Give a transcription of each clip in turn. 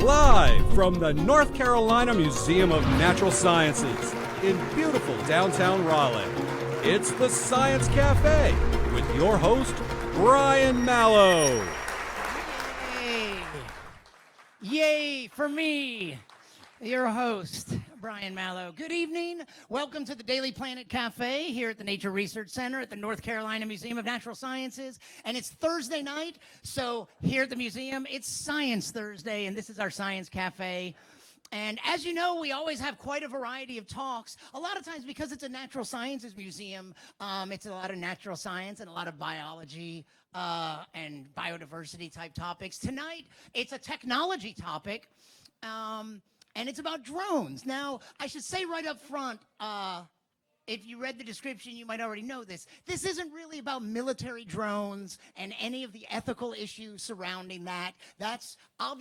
Live from the North Carolina Museum of Natural Sciences in beautiful downtown Raleigh, it's the Science Cafe with your host, Brian Mallow. Yay! Yay for me, your host, Brian Mallow. Good evening. Welcome to the Daily Planet Cafe here at the Nature Research Center at the North Carolina Museum of Natural Sciences. And it's Thursday night, so here at the museum, it's Science Thursday, and this is our Science Cafe. And as you know, we always have quite a variety of talks. A lot of times, because it's a natural sciences museum, it's a lot of natural science and a lot of biology and biodiversity type topics. Tonight, it's a technology topic. And it's about drones. Now, I should say right up front, if you read the description, you might already know this. This isn't really about military drones and any of the ethical issues surrounding that. That's a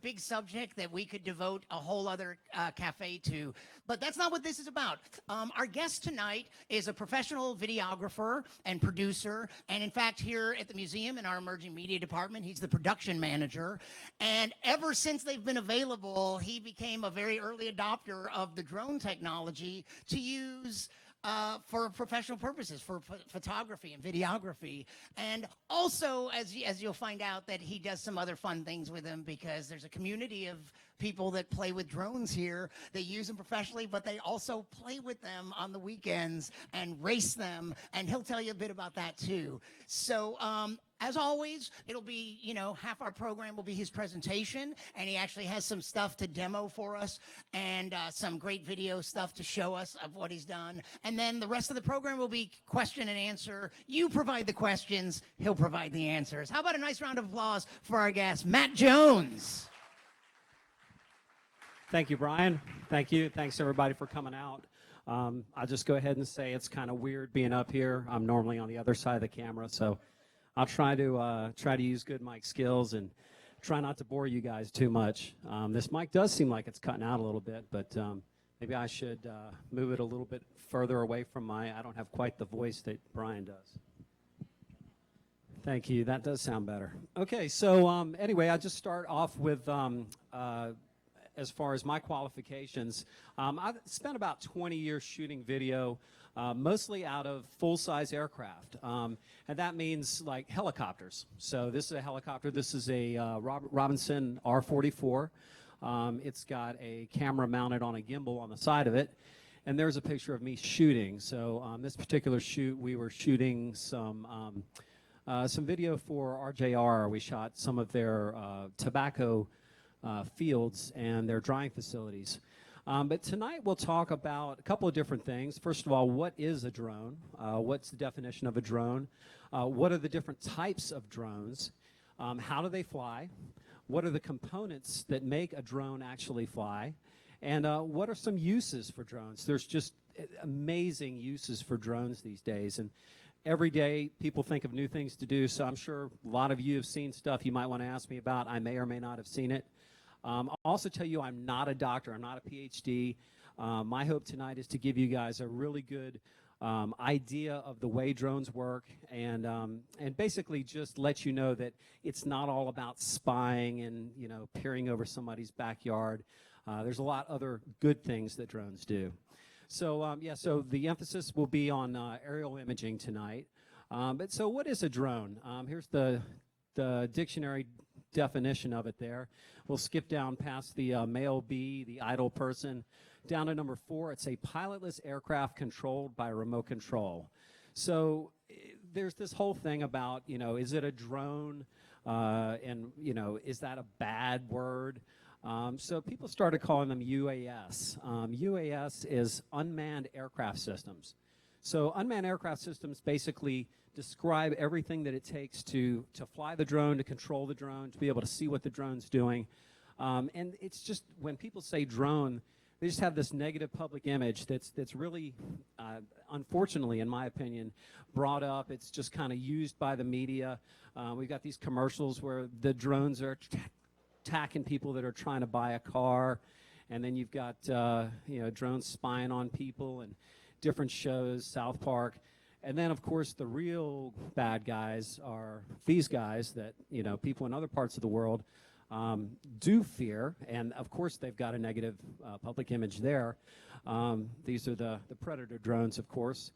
big subject that we could devote a whole other cafe to. But that's not what this is about. Our guest tonight is a professional videographer and producer. And in fact, here at the museum in our emerging media department, he's the production manager. And ever since they've been available, he became a very early adopter of the drone technology to use for professional purposes, for photography and videography. And also, as you'll find out, that he does some other fun things with them, because there's a community of people that play with drones here. They use them professionally, but they also play with them on the weekends and race them. And he'll tell you a bit about that too. So, as always, it'll be, half our program will be his presentation, and he actually has some stuff to demo for us and some great video stuff to show us of what he's done. And then the rest of the program will be question and answer. You provide the questions, he'll provide the answers. How about a nice round of applause for our guest, Matt Jones? Thank you, Brian. Thank you. Thanks, everybody, for coming out. I'll just go ahead and say it's kind of weird being up here. I'm normally on the other side of the camera, so I'll try to use good mic skills and try not to bore you guys too much. This mic does seem like it's cutting out a little bit, but maybe I should move it a little bit further away from I don't have quite the voice that Brian does. Thank you. That does sound better. Okay, so anyway, I'll just start off with as far as my qualifications. I've spent about 20 years shooting video, mostly out of full-size aircraft. And that means like helicopters. So this is a helicopter. This is a Robinson R-44. It's got a camera mounted on a gimbal on the side of it. And there's a picture of me shooting. So on this particular shoot, we were shooting some video for RJR. We shot some of their tobacco fields and their drying facilities. But tonight we'll talk about a couple of different things. First of all, what is a drone? What's the definition of a drone? What are the different types of drones? How do they fly? What are the components that make a drone actually fly? And what are some uses for drones? There's just amazing uses for drones these days. And every day people think of new things to do, so I'm sure a lot of you have seen stuff you might want to ask me about. I may or may not have seen it. I'll also tell you I'm not a doctor. I'm not a PhD. My hope tonight is to give you guys a really good idea of the way drones work, and basically just let you know that it's not all about spying and peering over somebody's backyard. There's a lot other good things that drones do. So so the emphasis will be on aerial imaging tonight. But so what is a drone? Here's the dictionary definition of it there. We'll skip down past the male B, the idle person, down to number 4. It's a pilotless aircraft controlled by remote control. So there's this whole thing about, is it a drone? And, is that a bad word? So people started calling them UAS. UAS is unmanned aircraft systems. So unmanned aircraft systems basically describe everything that it takes to fly the drone, to control the drone, to be able to see what the drone's doing. And it's just, when people say drone, they just have this negative public image that's really, unfortunately, in my opinion, brought up. It's just kind of used by the media. We've got these commercials where the drones are attacking people that are trying to buy a car. And then you've got, drones spying on people and different shows, South Park. And then, of course, the real bad guys are these guys that, people in other parts of the world do fear, and of course they've got a negative public image there. These are the Predator drones, of course.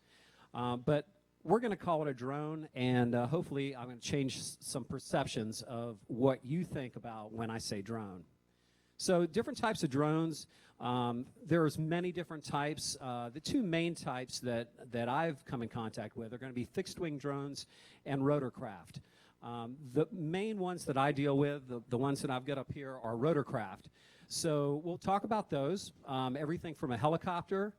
But we're going to call it a drone, and hopefully I'm going to change some perceptions of what you think about when I say drone. So different types of drones. There's many different types. The two main types that I've come in contact with are going to be fixed-wing drones and rotorcraft. The main ones that I deal with, the ones that I've got up here, are rotorcraft. So we'll talk about those. Everything from a helicopter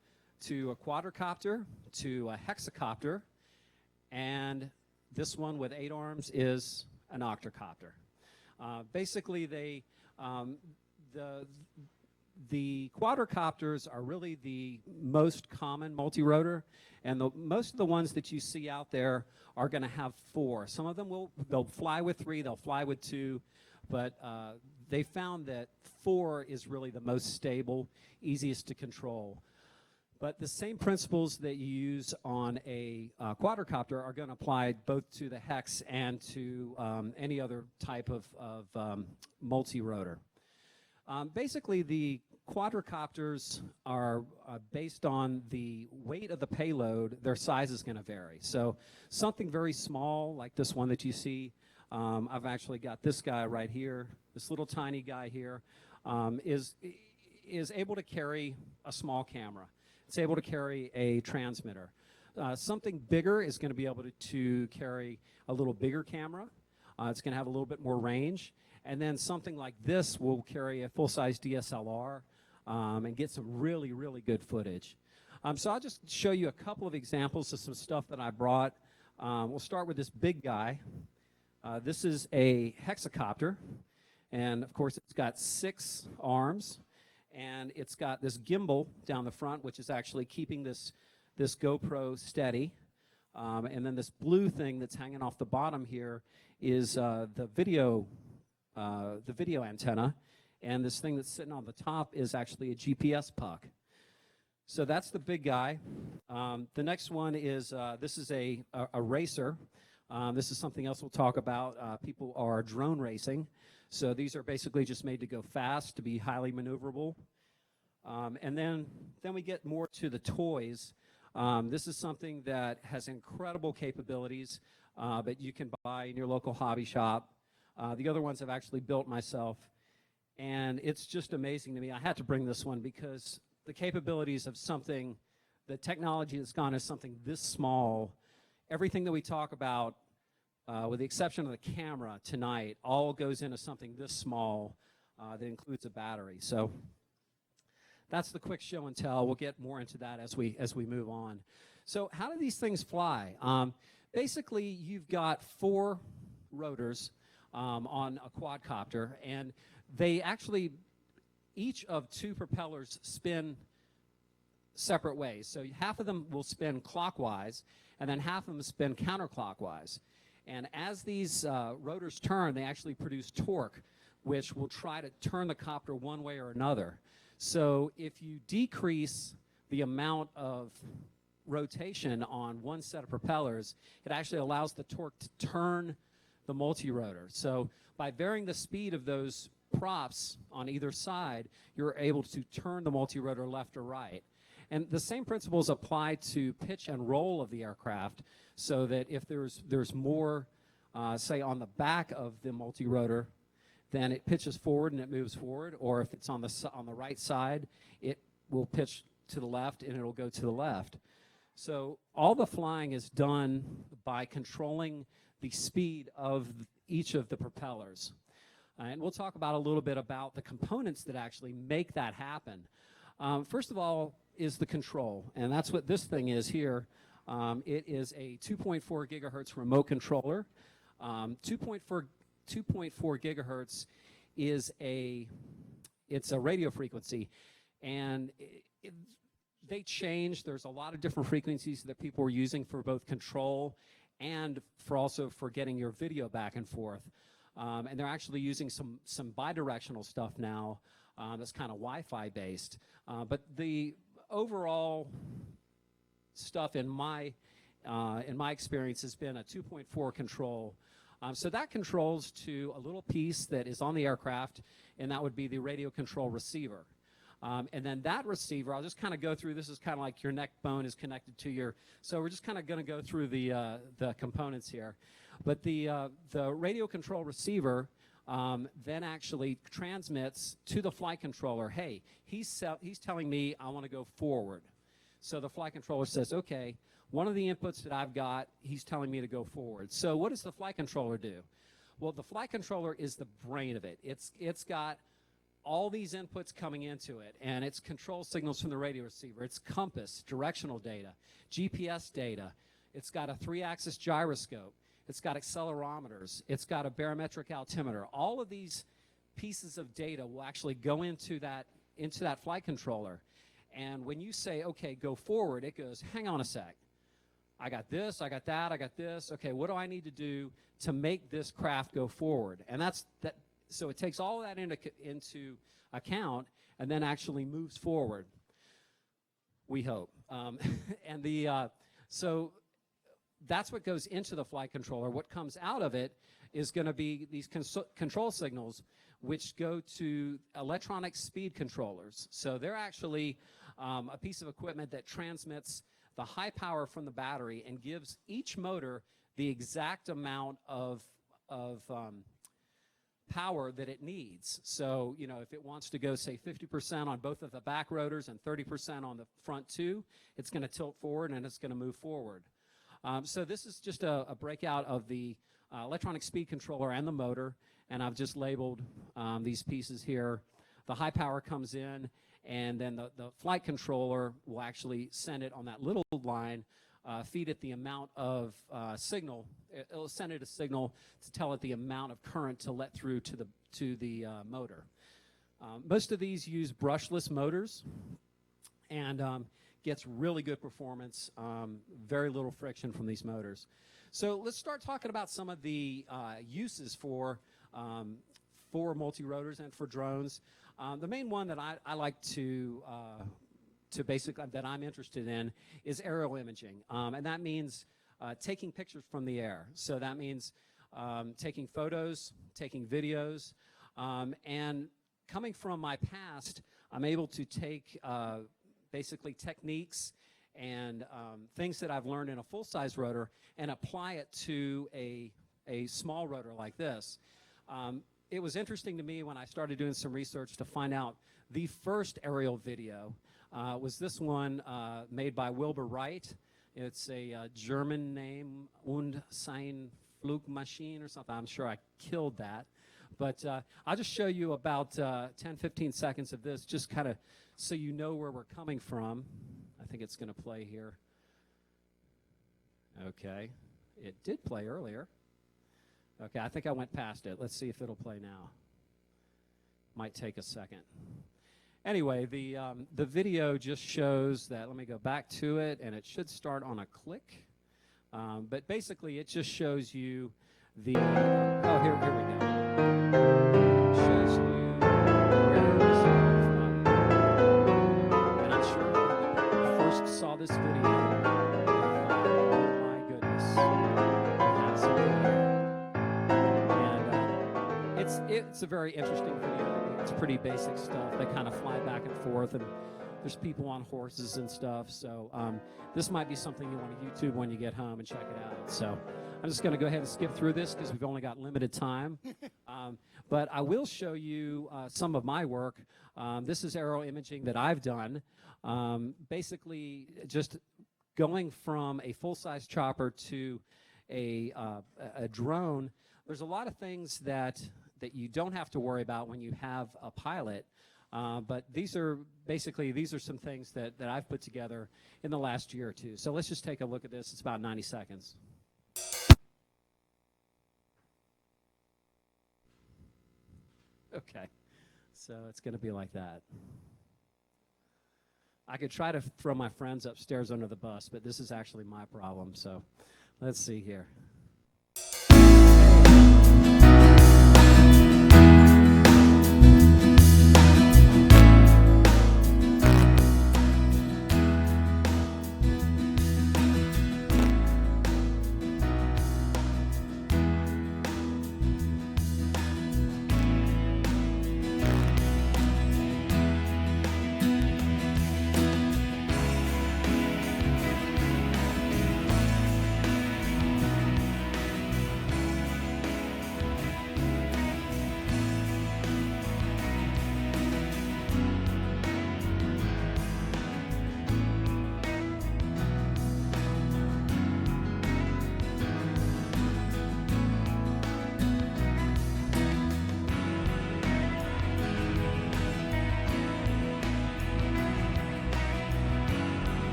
to a quadricopter to a hexacopter, and this one with 8 arms is an octocopter. Basically, the quadricopters are really the most common multi-rotor, and most of the ones that you see out there are going to have 4. Some of them they'll fly with 3, they'll fly with 2, but they found that 4 is really the most stable, easiest to control. But the same principles that you use on a quadricopter are going to apply both to the hex and to any other type of multi-rotor. Basically, the quadricopters are based on the weight of the payload. Their size is going to vary. So something very small, like this one that you see, I've actually got this guy right here, this little tiny guy here, is able to carry a small camera. It's able to carry a transmitter. Something bigger is going to be able to carry a little bigger camera. It's going to have a little bit more range. And then something like this will carry a full-size DSLR and get some really, really good footage. So I'll just show you a couple of examples of some stuff that I brought. We'll start with this big guy. This is a hexacopter. And, of course, it's got 6 arms. And it's got this gimbal down the front, which is actually keeping this GoPro steady. And then this blue thing that's hanging off the bottom here is the video antenna. And this thing that's sitting on the top is actually a GPS puck. So that's the big guy. The next one is this is a racer. This is something else we'll talk about. People are drone racing. So these are basically just made to go fast, to be highly maneuverable. And then we get more to the toys. This is something that has incredible capabilities that you can buy in your local hobby shop. The other ones I've actually built myself. And it's just amazing to me. I had to bring this one because the capabilities of something, the technology that's gone as something this small, everything that we talk about, with the exception of the camera tonight, all goes into something this small that includes a battery. So that's the quick show and tell. We'll get more into that as we move on. So how do these things fly? Basically, you've got 4 rotors on a quadcopter, and they actually, each of 2 propellers spin separate ways. So half of them will spin clockwise, and then half of them spin counterclockwise. And as these rotors turn, they actually produce torque, which will try to turn the copter one way or another. So if you decrease the amount of rotation on one set of propellers, it actually allows the torque to turn the multi-rotor. So by varying the speed of those props on either side, you're able to turn the multi-rotor left or right. And the same principles apply to pitch and roll of the aircraft, so that if there's more, say, on the back of the multi-rotor, then it pitches forward and it moves forward, or if it's on the right side, it will pitch to the left and it'll go to the left. So all the flying is done by controlling the speed of each of the propellers. And we'll talk about a little bit about the components that actually make that happen. First of all is the control, and that's what this thing is here. It is a 2.4 gigahertz remote controller. 2.4 gigahertz is it's a radio frequency, and they change. There's a lot of different frequencies that people are using for both control and for getting your video back and forth. And they're actually using some bidirectional stuff now that's kind of Wi-Fi based. But the overall stuff in my experience has been a 2.4 control. So that controls to a little piece that is on the aircraft, and that would be the radio control receiver. And then that receiver, I'll just kind of go through, this is kind of like your neck bone is connected to your, so we're just kind of going to go through the components here. But the radio control receiver then actually transmits to the flight controller, hey, he's telling me I want to go forward. So the flight controller says, okay, one of the inputs that I've got, he's telling me to go forward. So what does the flight controller do? Well, the flight controller is the brain of it. It's got all these inputs coming into it, and it's control signals from the radio receiver. It's compass, directional data, GPS data. It's got a 3-axis gyroscope. It's got accelerometers. It's got a barometric altimeter. All of these pieces of data will actually go into that flight controller. And when you say, okay, go forward, it goes, hang on a sec. I got this, I got that, I got this. Okay, what do I need to do to make this craft go forward? And that's that. So it takes all of that into account and then actually moves forward. We hope. So that's what goes into the flight controller. What comes out of it is going to be these control signals, which go to electronic speed controllers. So they're actually a piece of equipment that transmits the high power from the battery and gives each motor the exact amount of power that it needs. So, you know, if it wants to go, say, 50% on both of the back rotors and 30% on the front two, it's going to tilt forward and it's going to move forward. So this is just a breakout of the electronic speed controller and the motor, and I've just labeled these pieces here. The high power comes in, and then the flight controller will actually send it on that little line, feed it the amount of signal. It'll send it a signal to tell it the amount of current to let through to the motor. Most of these use brushless motors, and gets really good performance, very little friction from these motors. So let's start talking about some of the uses for multi-rotors and for drones. The main one that I like to basically, that I'm interested in, is aerial imaging. And that means taking pictures from the air. So that means taking photos, taking videos, and coming from my past, I'm able to take basically techniques and things that I've learned in a full-size rotor and apply it to a small rotor like this. It was interesting to me when I started doing some research to find out the first aerial video was this one made by Wilbur Wright. It's a German name, und sein Flugmaschine or something. I'm sure I killed that. But I'll just show you about 10, 15 seconds of this, just kind of so you know where we're coming from. I think it's going to play here. Okay. It did play earlier. Okay, I think I went past it. Let's see if it'll play now. Might take a second. Anyway, the video just shows that, let me go back to it, and it should start on a click. But basically, it just shows you the, oh, here we go. It shows you where it was from. And I'm sure when you first saw this video, you thought, oh my goodness, we have something here. And it's a very interesting video. It's pretty basic stuff. They kind of fly back and forth, and there's people on horses and stuff. So this might be something you want to YouTube when you get home and check it out. So I'm just going to go ahead and skip through this because we've only got limited time. But I will show you some of my work. This is aerial imaging that I've done. Basically, just going from a full-size chopper to a drone. There's a lot of things that you don't have to worry about when you have a pilot. But these are some things that I've put together in the last year or two. So let's just take a look at this. It's about 90 seconds. Okay, so it's going to be like that. I could try to throw my friends upstairs under the bus, but this is actually my problem. So let's see here.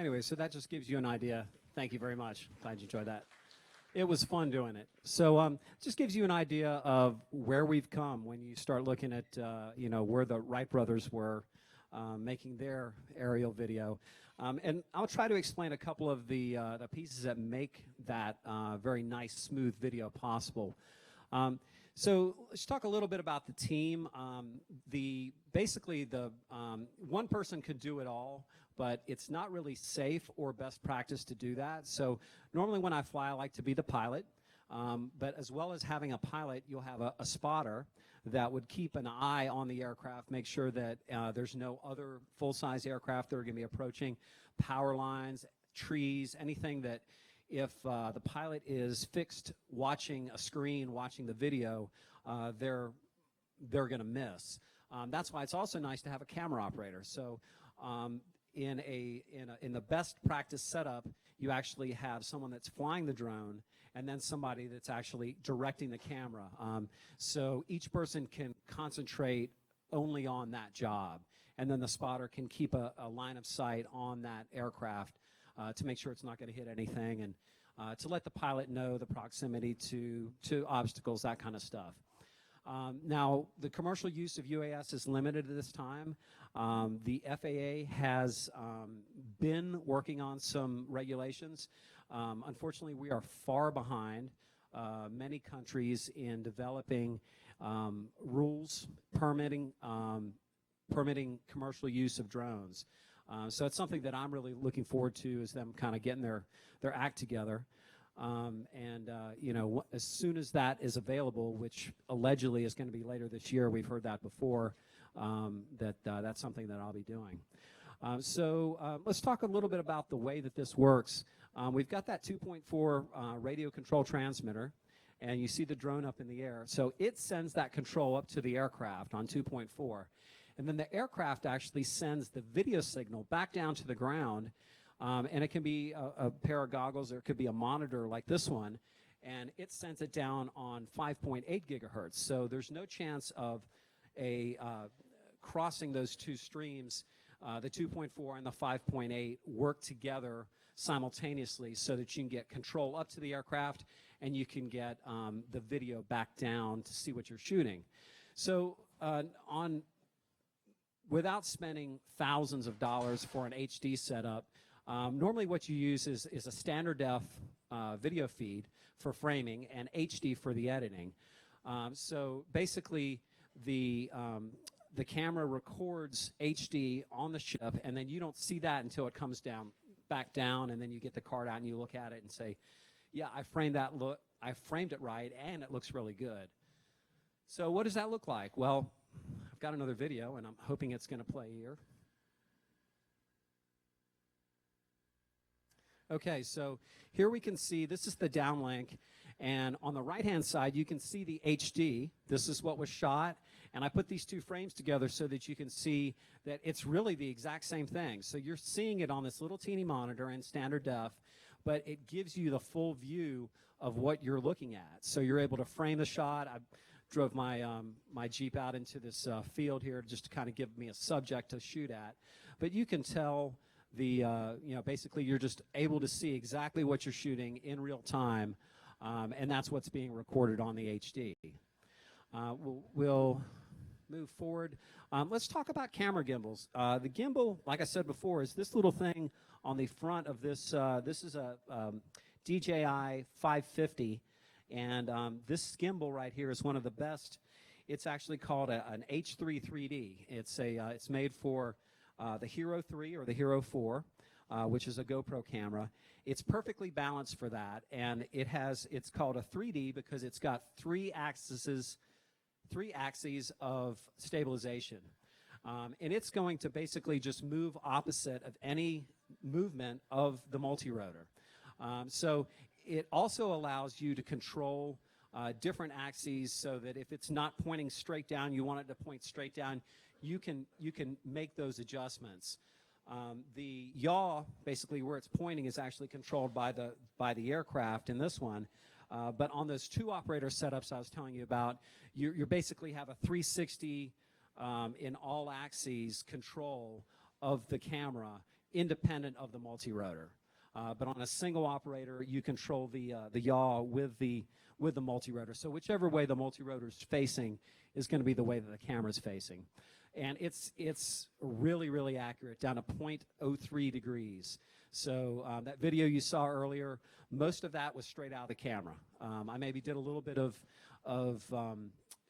anyway, so that just gives you an idea. Thank you very much. Glad you enjoyed that. It was fun doing it. So just gives you an idea of where we've come when you start looking at, where the Wright brothers were making their aerial video. And I'll try to explain a couple of the pieces that make that very nice, smooth video possible. So let's talk a little bit about the team. Basically, one person could do it all, but it's not really safe or best practice to do that. So normally when I fly, I like to be the pilot. But as well as having a pilot, you'll have a spotter that would keep an eye on the aircraft, make sure that there's no other full-size aircraft that are going to be approaching, power lines, trees, anything that if the pilot is fixed watching a screen, watching the video, they're going to miss. That's why it's also nice to have a camera operator. So in the best practice setup, you actually have someone that's flying the drone and then somebody that's actually directing the camera. So each person can concentrate only on that job, and then the spotter can keep a line of sight on that aircraft to make sure it's not going to hit anything, and to let the pilot know the proximity to obstacles, that kind of stuff. Now, the commercial use of UAS is limited at this time. The FAA has been working on some regulations. Unfortunately, we are far behind many countries in developing rules permitting commercial use of drones. So it's something that I'm really looking forward to, is them kind of getting their act together. As soon as that is available, which allegedly is going to be later this year, we've heard that before, that's something that I'll be doing. Let's talk a little bit about the way that this works. We've got that 2.4 radio control transmitter, and you see the drone up in the air. So it sends that control up to the aircraft on 2.4. And then the aircraft actually sends the video signal back down to the ground. And it can be a pair of goggles, or it could be a monitor like this one, and it sends it down on 5.8 gigahertz. So there's no chance of crossing those two streams. The 2.4 and the 5.8 work together simultaneously so that you can get control up to the aircraft and you can get the video back down to see what you're shooting. So without spending thousands of dollars for an HD setup, normally what you use is a standard def video feed for framing and HD for the editing. So basically the camera records HD on the ship, and then you don't see that until it comes back down, and then you get the card out and you look at it and say, yeah, I framed it right, and it looks really good. So what does that look like? Well, I've got another video, and I'm hoping it's going to play here. Okay, so here we can see, this is the downlink, and on the right-hand side, you can see the HD. This is what was shot, and I put these two frames together so that you can see that it's really the exact same thing. So you're seeing it on this little teeny monitor in standard def, but it gives you the full view of what you're looking at. So you're able to frame the shot. I drove my Jeep out into this field here just to kind of give me a subject to shoot at. But you can tell basically you're just able to see exactly what you're shooting in real time, and that's what's being recorded on the HD. We'll move forward. Let's talk about camera gimbals. The gimbal, like I said before, is this little thing on the front of this. This is a DJI 550, and this gimbal right here is one of the best. It's actually called an H3 3D. It's made for the Hero 3 or the Hero 4, which is a GoPro camera. It's perfectly balanced for that, and it's called a 3D because it's got three axes of stabilization. And it's going to basically just move opposite of any movement of the multi-rotor. So it also allows you to control different axes so that if it's not pointing straight down, you want it to point straight down, you can make those adjustments. The yaw, basically where it's pointing, is actually controlled by the aircraft in this one. But on those two operator setups I was telling you about, you basically have a 360 in all axes control of the camera independent of the multi-rotor. But on a single operator, you control the yaw with the multi-rotor. So whichever way the multi-rotor is facing is going to be the way that the camera is facing. And it's really, really accurate, down to 0.03 degrees. So that video you saw earlier, most of that was straight out of the camera. I maybe did a little bit of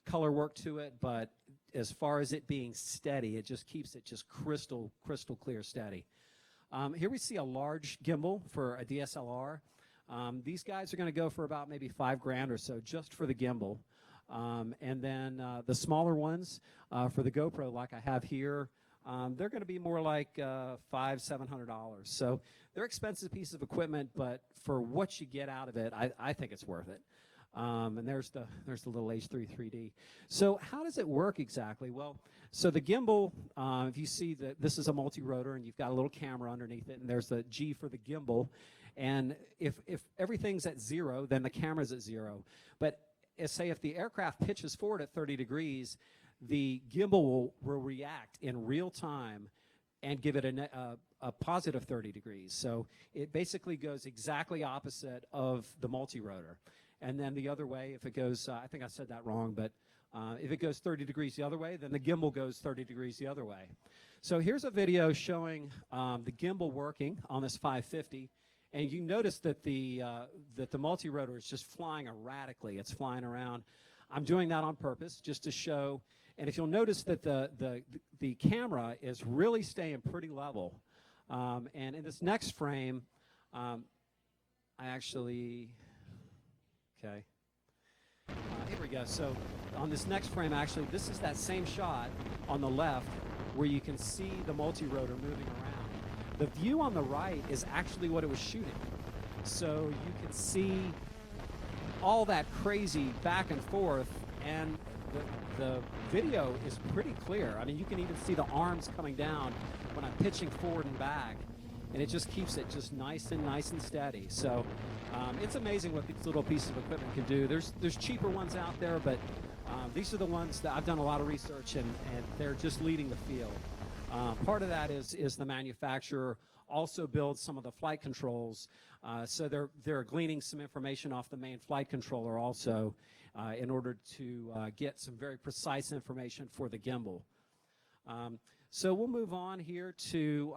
color work to it, but as far as it being steady, it just keeps it just crystal clear steady. Here we see a large gimbal for a DSLR. These guys are going to go for about maybe $5,000 or so just for the gimbal. And then the smaller ones for the GoPro, like I have here, they're going to be more like $500–700. So they're expensive pieces of equipment, but for what you get out of it, I think it's worth it. And there's the little H3 3D. So how does it work exactly? Well, so the gimbal, if you see that this is a multi-rotor and you've got a little camera underneath it, and there's the G for the gimbal. And if everything's at 0, then the camera's at 0. But say if the aircraft pitches forward at 30 degrees, the gimbal will react in real time and give it a positive 30 degrees. So it basically goes exactly opposite of the multi-rotor. And then the other way, if it goes, I think I said that wrong, but if it goes 30 degrees the other way, then the gimbal goes 30 degrees the other way. So here's a video showing the gimbal working on this 550. And you notice that the multi-rotor is just flying erratically. It's flying around. I'm doing that on purpose just to show. And if you'll notice that the camera is really staying pretty level. And in this next frame, I actually, okay. Here we go. So on this next frame, actually, this is that same shot on the left where you can see the multi-rotor moving around. The view on the right is actually what it was shooting. So you can see all that crazy back and forth, and the video is pretty clear. I mean, you can even see the arms coming down when I'm pitching forward and back, and it just keeps it just nice and steady. So it's amazing what these little pieces of equipment can do. There's cheaper ones out there, but these are the ones that I've done a lot of research, and they're just leading the field. Part of that is the manufacturer also builds some of the flight controls, so they're gleaning some information off the main flight controller also in order to get some very precise information for the gimbal. So we'll move on here to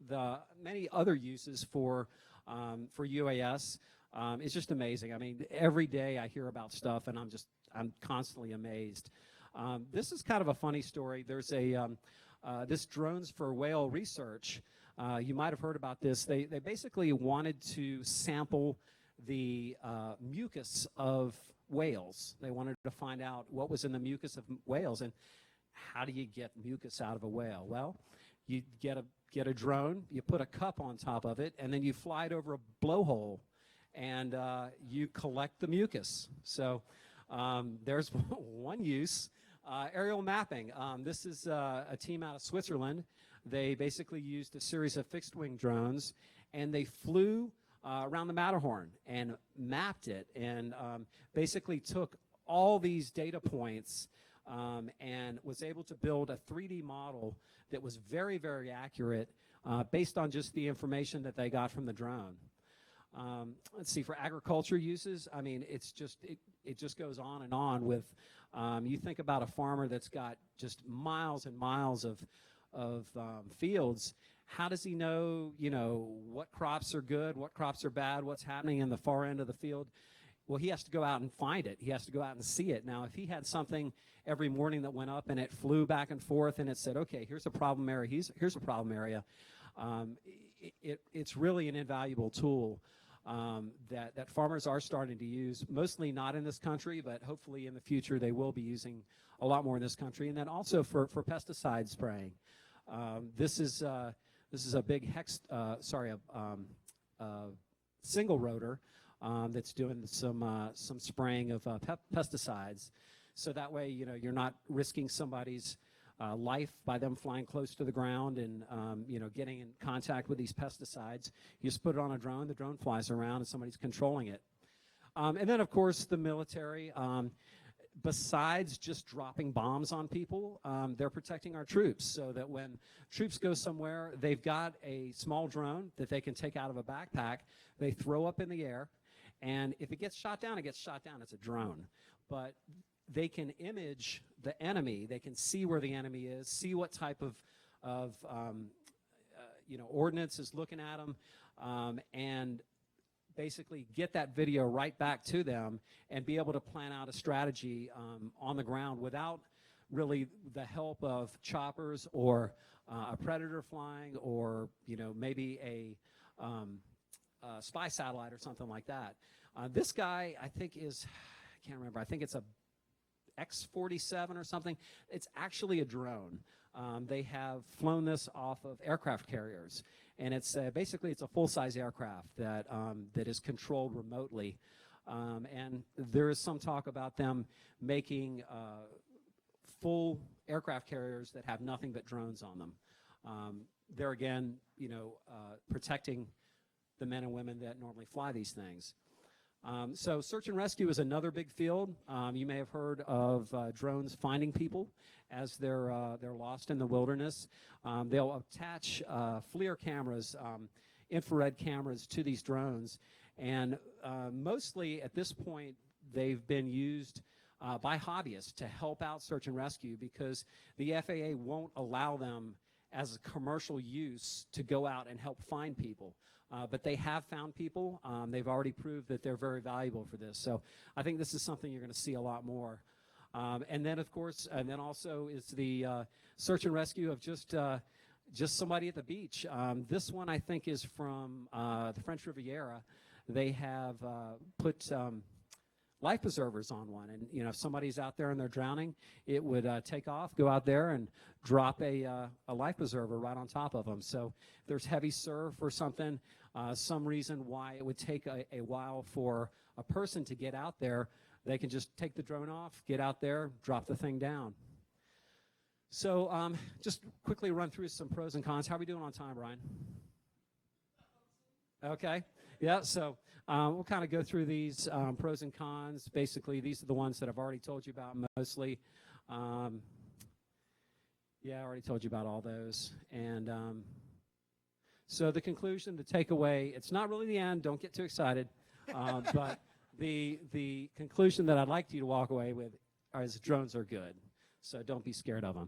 the many other uses for UAS. It's just amazing. I mean, every day I hear about stuff, and I'm constantly amazed. This is kind of a funny story. There's this drones for whale research. You might have heard about this. They basically wanted to sample the mucus of whales. They wanted to find out what was in the mucus of whales, and how do you get mucus out of a whale? Well, you get a drone, you put a cup on top of it, and then you fly it over a blowhole, and you collect the mucus. So there's one use. Aerial mapping. This is a team out of Switzerland. They basically used a series of fixed-wing drones, and they flew around the Matterhorn and mapped it, and basically took all these data points and was able to build a 3D model that was very, very accurate based on just the information that they got from the drone. Let's see, for agriculture uses, I mean, it just goes on and on with, you think about a farmer that's got just miles and miles of fields. How does he know, what crops are good, what crops are bad, what's happening in the far end of the field? Well, he has to go out and find it. He has to go out and see it. Now, if he had something every morning that went up and it flew back and forth and it said, okay, here's a problem area, here's a problem area, it's really an invaluable tool that farmers are starting to use, mostly not in this country, but hopefully in the future they will be using a lot more in this country. And then also for pesticide spraying. This is a big single rotor that's doing some spraying of pesticides. So that way, you're not risking somebody's life by them flying close to the ground and getting in contact with these pesticides. You just put it on a drone, the drone flies around and somebody's controlling it. And then of course the military. besides just dropping bombs on people, they're protecting our troops so that when troops go somewhere, they've got a small drone that they can take out of a backpack, they throw up in the air, and if it gets shot down, it gets shot down. It's a drone. But they can image the enemy. They can see where the enemy is, see what type of ordnance is looking at them, and basically get that video right back to them and be able to plan out a strategy on the ground without really the help of choppers or a predator flying or maybe a spy satellite or something like that. This guy, I think I can't remember, I think it's a X-47 or something. It's actually a drone. They have flown this off of aircraft carriers, and it's basically it's a full-size aircraft that is controlled remotely. And there is some talk about them making full aircraft carriers that have nothing but drones on them. They're again, protecting the men and women that normally fly these things. So search and rescue is another big field. You may have heard of drones finding people as they're lost in the wilderness. They'll attach FLIR cameras, infrared cameras to these drones, and mostly at this point they've been used by hobbyists to help out search and rescue because the FAA won't allow them as a commercial use to go out and help find people. But they have found people. They've already proved that they're very valuable for this. So I think this is something you're going to see a lot more. And then, of course, and then also is the search and rescue of just somebody at the beach. This one, I think, is from the French Riviera. They have put life preservers on one, and if somebody's out there and they're drowning, it would take off, go out there, and drop a life preserver right on top of them. So if there's heavy surf or something, some reason why it would take a while for a person to get out there, they can just take the drone off, get out there, drop the thing down. So just quickly run through some pros and cons. How are we doing on time, Brian? Okay. Yeah, so we'll kind of go through these pros and cons. Basically, these are the ones that I've already told you about mostly. Yeah, I already told you about all those. And so the conclusion, the takeaway, it's not really the end. Don't get too excited. But the conclusion that I'd like you to walk away with is drones are good. So don't be scared of them.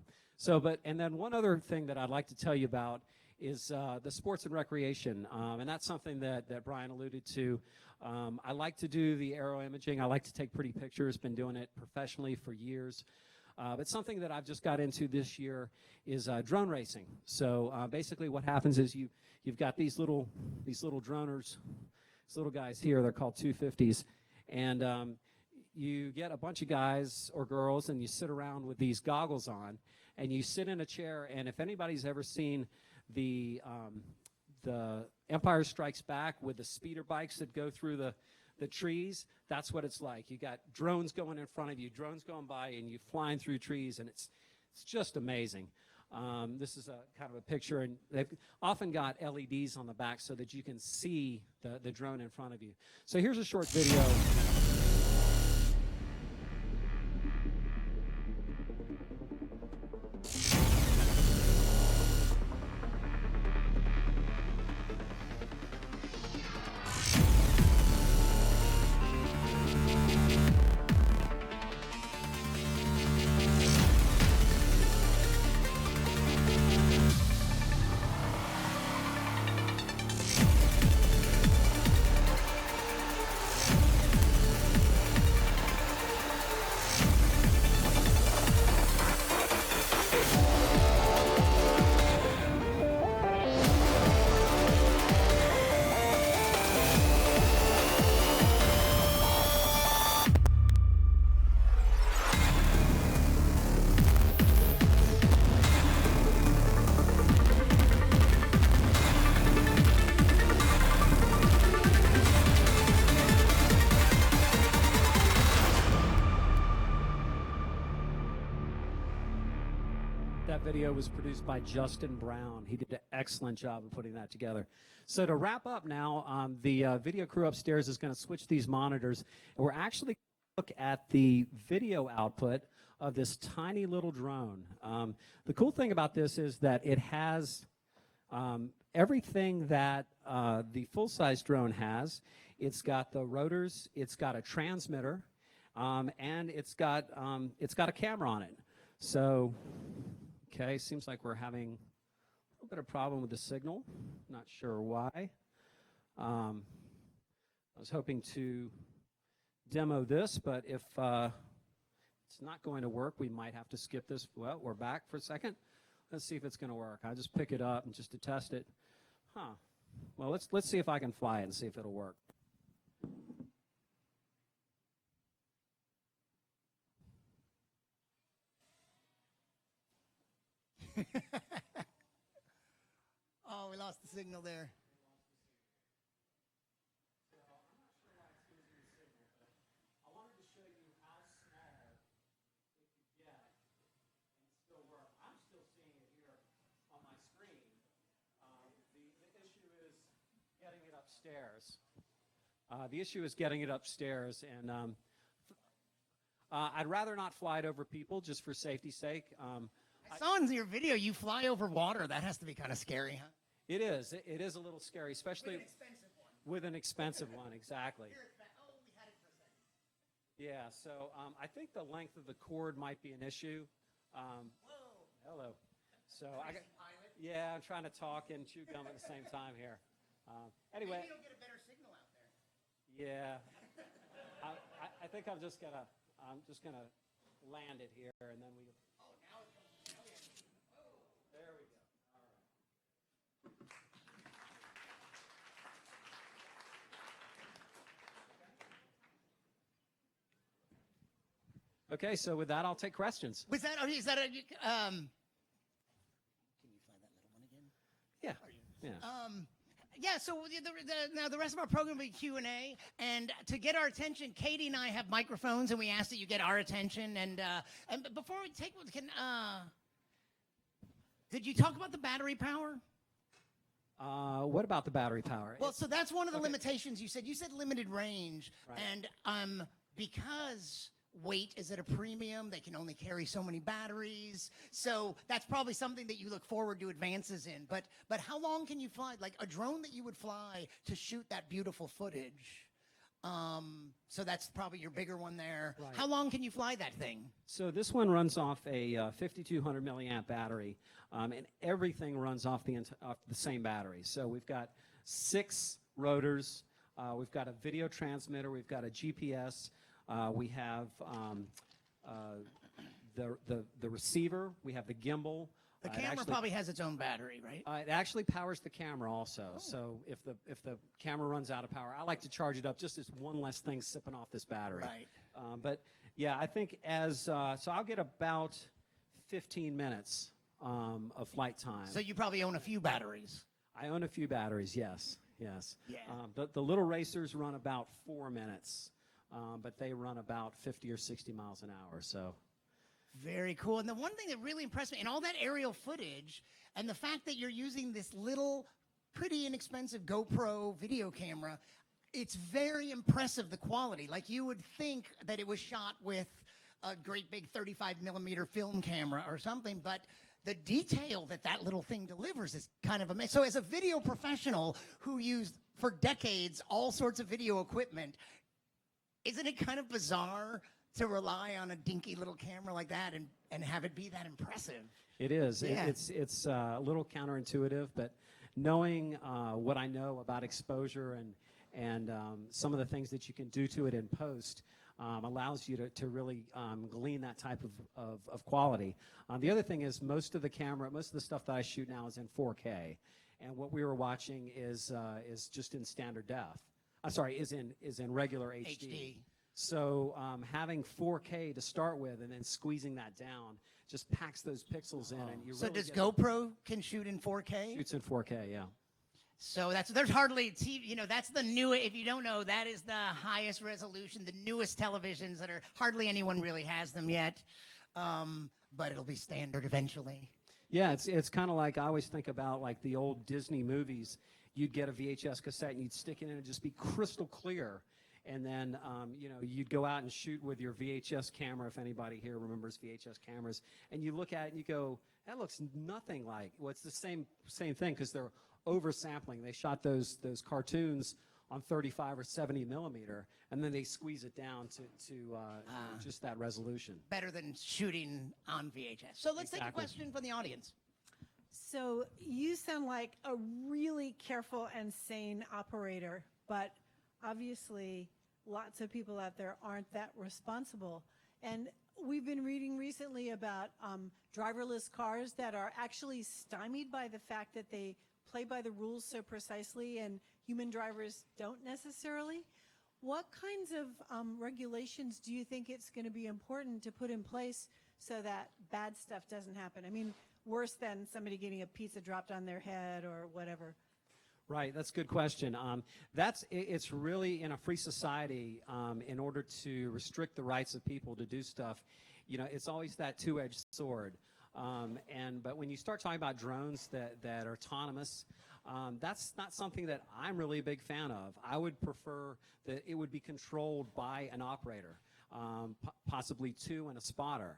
And then one other thing that I'd like to tell you about is the sports and recreation, and that's something that Brian alluded to. I like to do the aero imaging. I like to take pretty pictures, been doing it professionally for years. But something that I've just got into this year is drone racing. So basically what happens is you've got these little droners, these little guys here, they're called 250s, and you get a bunch of guys or girls and you sit around with these goggles on and you sit in a chair, and if anybody's ever seen the Empire Strikes Back with the speeder bikes that go through the trees, that's what it's like. You got drones going in front of you, drones going by, and you flying through trees, and it's just amazing. This is a kind of a picture, and they've often got LEDs on the back so that you can see the drone in front of you. So here's a short video. That video was produced by Justin Brown. He did an excellent job of putting that together. So to wrap up now, the video crew upstairs is going to switch these monitors, and we're actually look at the video output of this tiny little drone. The cool thing about this is that it has everything that the full-size drone has. It's got the rotors, it's got a transmitter, and it's got a camera on it. So, okay, seems like we're having a little bit of problem with the signal. Not sure why. I was hoping to demo this, but if it's not going to work, we might have to skip this. Well, we're back for a second. Let's see if it's going to work. I'll just pick it up and just to test it. Well, let's see if I can fly it and see if it'll work. Oh, we lost the signal there. The issue is getting it upstairs, and I'd rather not fly it over people just for safety's sake. I saw in your video you fly over water. That has to be kind of scary, huh? It is. It is a little scary, especially With an expensive one. with an expensive one, exactly. Here it's back. Oh, we had it for a second. Yeah, so I think the length of the cord might be an issue. Whoa. Hello. So Pilot. yeah, I'm trying to talk and chew gum at the same time here. Anyway. Maybe you'll get a better signal out there. Yeah, I think I'm just gonna land it here, and then we. Oh, now it comes. Oh. There we go. All right. Okay, so with that, I'll take questions. Was that? Is that a? Can you fly that little one again? Yeah. Yeah. Yeah, so now the rest of our program will be Q&A, and to get our attention, Katie and I have microphones, and we ask that you get our attention. And before we take one, did you talk about the battery power? What about the battery power? Well, so that's one of the limitations you said. You said limited range, Right. and because weight is at a premium, they can only carry so many batteries. So that's probably something that you look forward to advances in. But how long can you fly? Like a drone that you would fly to shoot that beautiful footage. So that's probably your bigger one there. Right. How long can you fly that thing? So this one runs off a 5,200 milliamp battery, and everything runs off the same battery. So we've got 6 rotors, we've got a video transmitter, we've got a GPS, we have the receiver, we have the gimbal. The camera probably has its own battery, right? It actually powers the camera also. So if the camera runs out of power, I like to charge it up just as one less thing sipping off this battery. Right. But yeah, I think so I'll get about 15 minutes of flight time. So you probably own a few batteries. I own a few batteries, yes. Yeah. The little racers run about 4 minutes, but they run about 50 or 60 miles an hour. So. Very cool. And the one thing that really impressed me in all that aerial footage and the fact that you're using this little, pretty inexpensive GoPro video camera, it's very impressive, the quality. Like you would think that it was shot with a great big 35 millimeter film camera or something, but the detail that that little thing delivers is kind of amazing. So as a video professional who used for decades all sorts of video equipment, isn't it kind of bizarre to rely on a dinky little camera like that and have it be that impressive? It is. Yeah. It's a little counterintuitive, but knowing what I know about exposure and some of the things that you can do to it in post allows you to really glean that type of quality. The other thing is most of the stuff that I shoot now is in 4K, and what we were watching is just in standard def. Is in regular HD. So having 4K to start with and then squeezing that down just packs those pixels in. And you So really does GoPro can shoot in 4K? shoots in 4K, yeah. So there's hardly TV, that's the new, if you don't know, that is the highest resolution, the newest televisions that are, hardly anyone really has them yet, but it'll be standard eventually. Yeah, it's kind of like, I always think about like the old Disney movies. You'd get a VHS cassette and you'd stick it in and just be crystal clear. and then you'd go out and shoot with your VHS camera, if anybody here remembers VHS cameras, and you look at it and you go, that looks nothing like. Well, it's the same thing, because they're oversampling. They shot those cartoons on 35 or 70 millimeter, and then they squeeze it down to just that resolution. Better than shooting on VHS. So let's take a question from the audience. So you sound like a really careful and sane operator, but obviously lots of people out there aren't that responsible. And we've been reading recently about driverless cars that are actually stymied by the fact that they play by the rules so precisely and human drivers don't necessarily. What kinds of regulations do you think it's going to be important to put in place so that bad stuff doesn't happen? I mean, worse than somebody getting a pizza dropped on their head or whatever. Right, that's a good question. It's really, in a free society, in order to restrict the rights of people to do stuff, it's always that two-edged sword. But when you start talking about drones that are autonomous, that's not something that I'm really a big fan of. I would prefer that it would be controlled by an operator, possibly two and a spotter.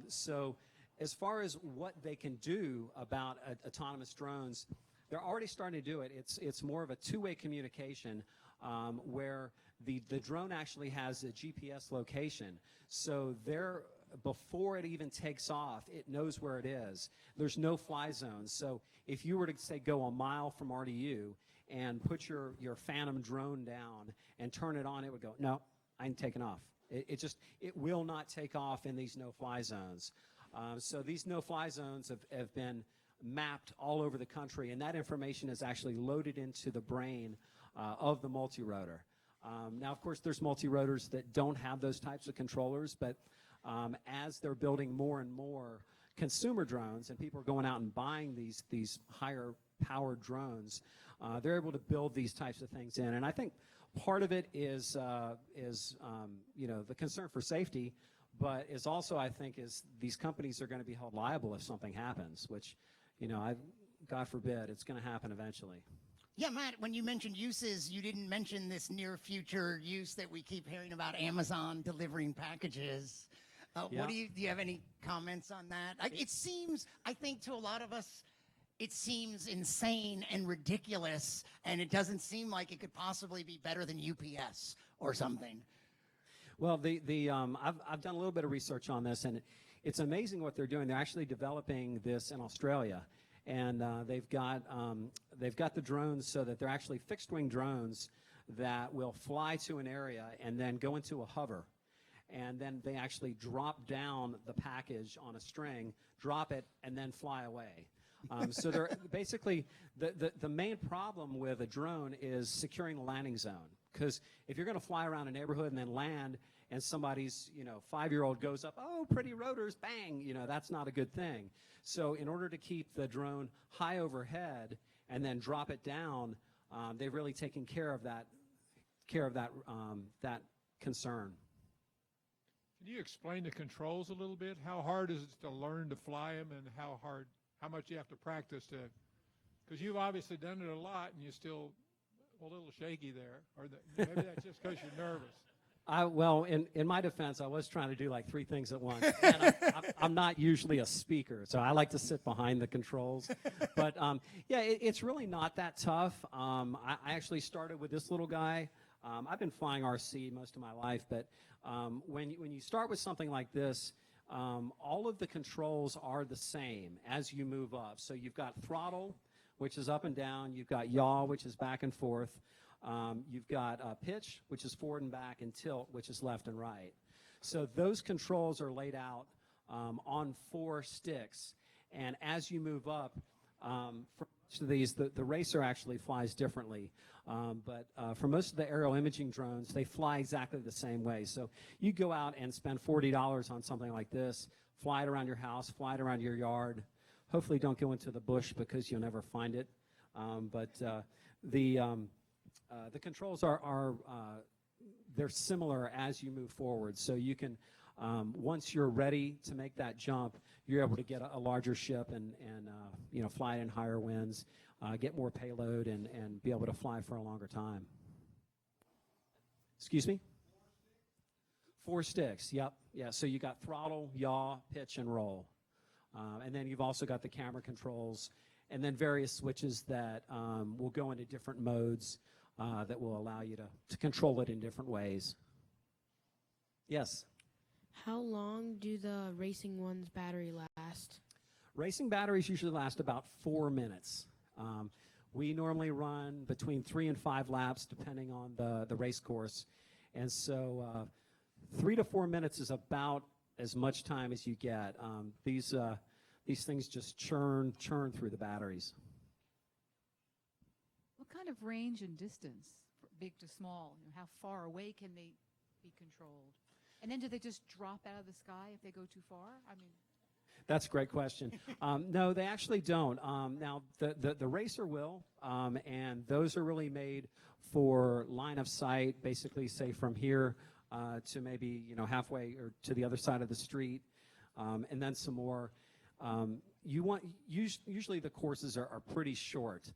So as far as what they can do about autonomous drones, they're already starting to do it. It's more of a two-way communication where the drone actually has a GPS location. So before it even takes off, it knows where it is. There's no fly zones. So if you were to, say, go a mile from RDU and put your Phantom drone down and turn it on, it would go, no, I ain't taking off. It will not take off in these no-fly zones. So these no-fly zones have been mapped all over the country, and that information is actually loaded into the brain of the multi-rotor. Now, of course, there's multi-rotors that don't have those types of controllers, but as they're building more and more consumer drones, and people are going out and buying these higher powered drones, they're able to build these types of things in. And I think part of it is the concern for safety, but is also, I think, is these companies are going to be held liable if something happens, which, God forbid, it's going to happen eventually. Yeah, Matt, when you mentioned uses, you didn't mention this near future use that we keep hearing about, Amazon delivering packages. Yeah. Do you have any comments on that? It seems, I think to a lot of us, it seems insane and ridiculous, and it doesn't seem like it could possibly be better than UPS or something. Well, I've done a little bit of research on this, and it's amazing what they're doing. They're actually developing this in Australia, and they've got the drones so that they're actually fixed-wing drones that will fly to an area and then go into a hover, and then they actually drop down the package on a string, drop it, and then fly away. So they're basically the main problem with a drone is securing the landing zone. Because if you're going to fly around a neighborhood and then land, and somebody's 5-year-old goes up, oh, pretty rotors, bang, that's not a good thing. So in order to keep the drone high overhead and then drop it down, they've really taken care of that concern. Can you explain the controls a little bit? How hard is it to learn to fly them, and how much you have to practice to? Because you've obviously done it a lot, and you're still a little shaky there, or maybe that's just because you're nervous. Well, in my defense, I was trying to do like 3 things at once. And I'm not usually a speaker, so I like to sit behind the controls. But yeah, it's really not that tough. I actually started with this little guy. I've been flying RC most of my life, but when you start with something like this, all of the controls are the same as you move up. So you've got throttle, which is up and down. You've got yaw, which is back and forth. You've got pitch, which is forward and back, and tilt, which is left and right. So those controls are laid out on 4 sticks. And as you move up, for most of these, the racer actually flies differently. But for most of the aerial imaging drones, they fly exactly the same way. So you go out and spend $40 on something like this, fly it around your house, fly it around your yard. Hopefully don't go into the bush because you'll never find it. But the controls are they're similar as you move forward. So you can, once you're ready to make that jump, you're able to get a larger ship and fly it in higher winds, get more payload, and be able to fly for a longer time. Excuse me? 4 sticks, yep. Yeah, so you got throttle, yaw, pitch, and roll. And then you've also got the camera controls and then various switches that will go into different modes that will allow you to control it in different ways. Yes? How long do the racing one's battery last? Racing batteries usually last about 4 minutes. We normally run between 3 and 5 laps depending on the race course. And so 3 to 4 minutes is about as much time as you get. These things just churn through the batteries. What kind of range and distance, big to small? You know, how far away can they be controlled? And then do they just drop out of the sky if they go too far? I mean, that's a great question. No, they actually don't. Now, the racer will, and those are really made for line of sight, basically, say, from here to maybe, halfway or to the other side of the street, and then some more. Usually the courses are pretty short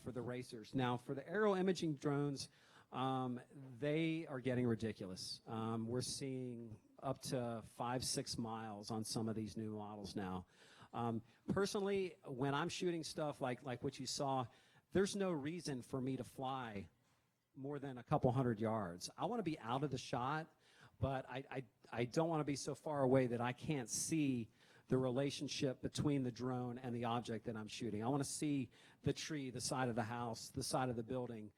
for the racers. Now, for the aerial imaging drones, they are getting ridiculous. We're seeing up to 5-6 miles on some of these new models now. Personally, when I'm shooting stuff like what you saw, there's no reason for me to fly more than a couple hundred yards. I want to be out of the shot, but I don't want to be so far away that I can't see the relationship between the drone and the object that I'm shooting. I want to see the tree, the side of the house, the side of the building.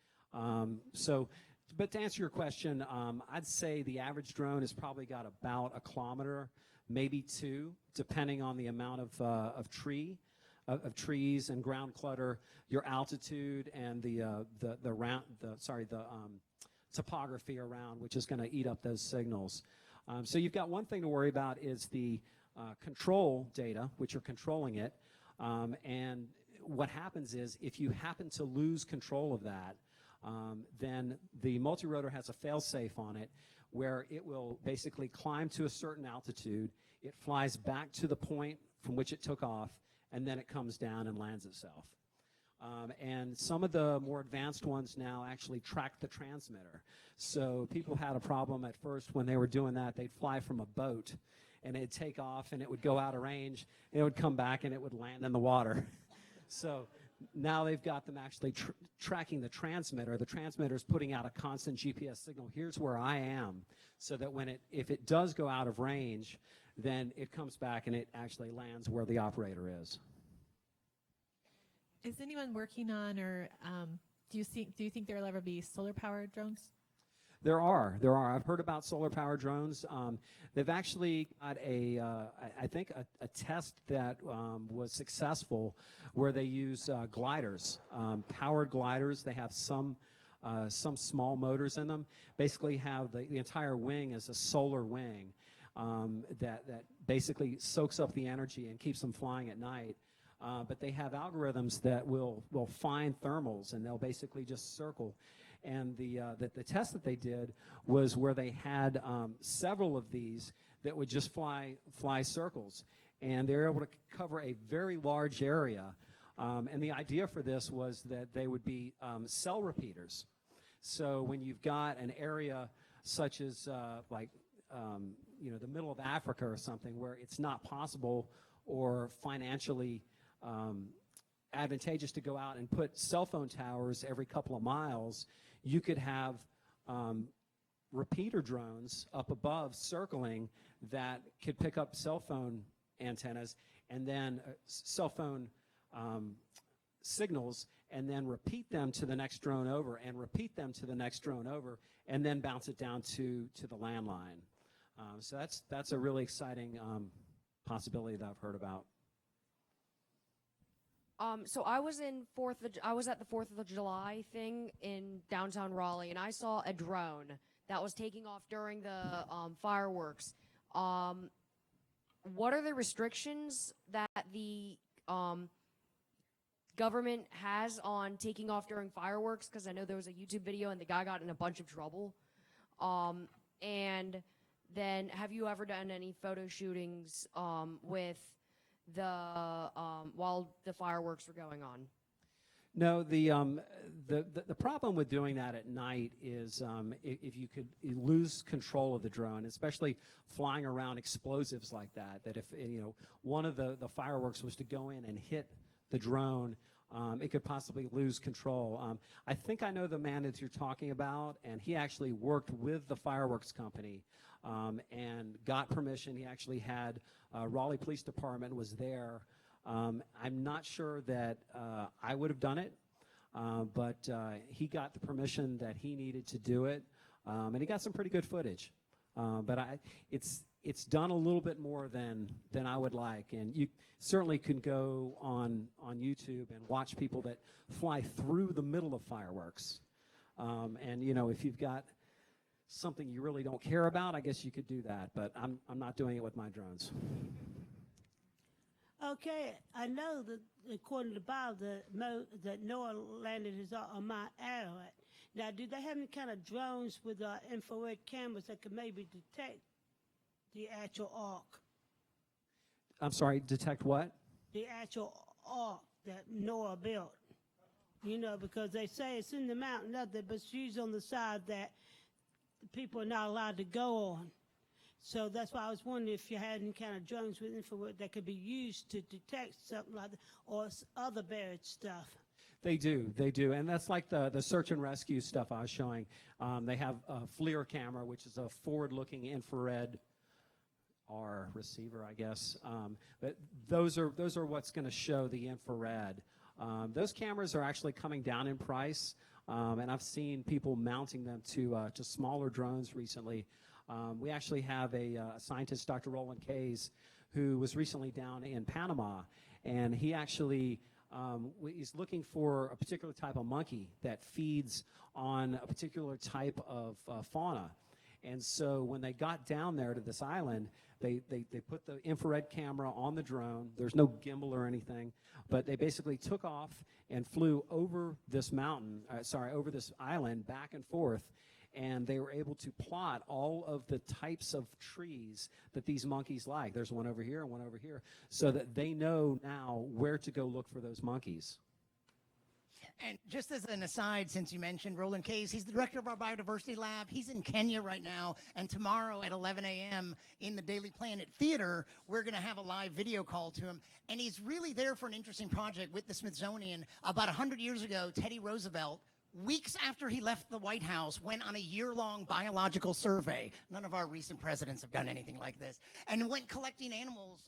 But to answer your question, I'd say the average drone has probably got about 1 kilometer, maybe 2, depending on the amount of trees and ground clutter, your altitude, and the topography around, which is going to eat up those signals. So you've got one thing to worry about is the control data, which are controlling it. And what happens is if you happen to lose control of that, then the multi-rotor has a fail-safe on it where it will basically climb to a certain altitude, it flies back to the point from which it took off, and then it comes down and lands itself. And some of the more advanced ones now actually track the transmitter. So people had a problem at first when they were doing that. They'd fly from a boat, and it'd take off, and it would go out of range, and it would come back, and it would land in the water. So now they've got them actually tracking the transmitter. The transmitter is putting out a constant GPS signal. Here's where I am, so that if it does go out of range, then it comes back and it actually lands where the operator is. Is anyone working on, or do you think there will ever be solar-powered drones? There are. I've heard about solar-powered drones. They've actually got I think a test that was successful where they use gliders, powered gliders. They have some small motors in them. Basically have the entire wing as a solar wing that basically soaks up the energy and keeps them flying at night. But they have algorithms that will find thermals, and they'll basically just circle. And the test that they did was where they had several of these that would just fly circles, and they were able to cover a very large area. And the idea for this was that they would be cell repeaters. So when you've got an area such as the middle of Africa or something where it's not possible or financially advantageous to go out and put cell phone towers every couple of miles, you could have repeater drones up above circling that could pick up cell phone antennas and then cell phone signals, and then repeat them to the next drone over, and repeat them to the next drone over, and then bounce it down to the landline. So that's a really exciting possibility that I've heard about. So I was I was at the 4th of July thing in downtown Raleigh, and I saw a drone that was taking off during the fireworks. What are the restrictions that the government has on taking off during fireworks? Because I know there was a YouTube video and the guy got in a bunch of trouble. And then have you ever done any photo shootings with while the fireworks were going on? No, the problem with doing that at night is if you could lose control of the drone, especially flying around explosives like that. That if one of the fireworks was to go in and hit the drone, it could possibly lose control. I think I know the man that you're talking about, and he actually worked with the fireworks company and got permission. He actually had Raleigh Police Department was there. I'm not sure that I would have done it, but he got the permission that he needed to do it, and he got some pretty good footage. But it's done a little bit more than I would like, and you certainly can go on YouTube and watch people that fly through the middle of fireworks. And if you've got something you really don't care about, I guess you could do that. But I'm not doing it with my drones. Okay, I know that according to the Bible that Noah landed on Mount Ararat. Now, do they have any kind of drones with infrared cameras that could maybe detect the actual ark? I'm sorry, detect what? The actual ark that Noah built. Because they say it's in the mountain, but she's on the side that the people are not allowed to go on. So that's why I was wondering if you had any kind of drones with infrared that could be used to detect something like that or other buried stuff. They do, and that's like the search and rescue stuff I was showing. They have a FLIR camera, which is a forward-looking infrared R receiver, I guess. But those are what's going to show the infrared. Those cameras are actually coming down in price, and I've seen people mounting them to smaller drones recently. We actually have a scientist, Dr. Roland Kays, who was recently down in Panama, and he actually is looking for a particular type of monkey that feeds on a particular type of fauna. And so when they got down there to this island, they put the infrared camera on the drone. There's no gimbal or anything, but they basically took off and flew over this over this island back and forth, and they were able to plot all of the types of trees that these monkeys like. There's one over here and one over here, so that they know now where to go look for those monkeys. And just as an aside, since you mentioned Roland Kays, he's the director of our biodiversity lab. He's in Kenya right now, and tomorrow at 11 a.m. in the Daily Planet Theater, we're going to have a live video call to him. And he's really there for an interesting project with the Smithsonian. About 100 years ago, Teddy Roosevelt, weeks after he left the White House, went on a year-long biological survey. None of our recent presidents have done anything like this. And went collecting animals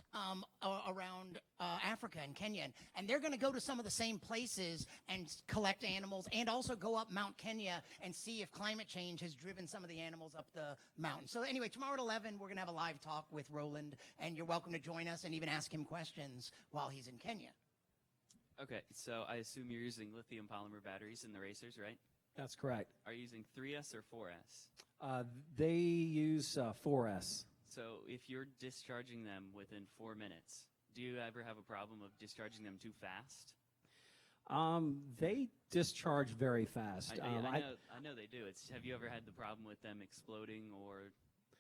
around Africa and Kenya. And they're going to go to some of the same places and collect animals and also go up Mount Kenya and see if climate change has driven some of the animals up the mountain. So anyway, tomorrow at 11, we're going to have a live talk with Roland, and you're welcome to join us and even ask him questions while he's in Kenya. Okay, so I assume you're using lithium polymer batteries in the racers, right? That's correct. Are you using 3S or 4S? They use 4S. So if you're discharging them within 4 minutes, do you ever have a problem of discharging them too fast? They discharge very fast. I know they do. Have you ever had the problem with them exploding or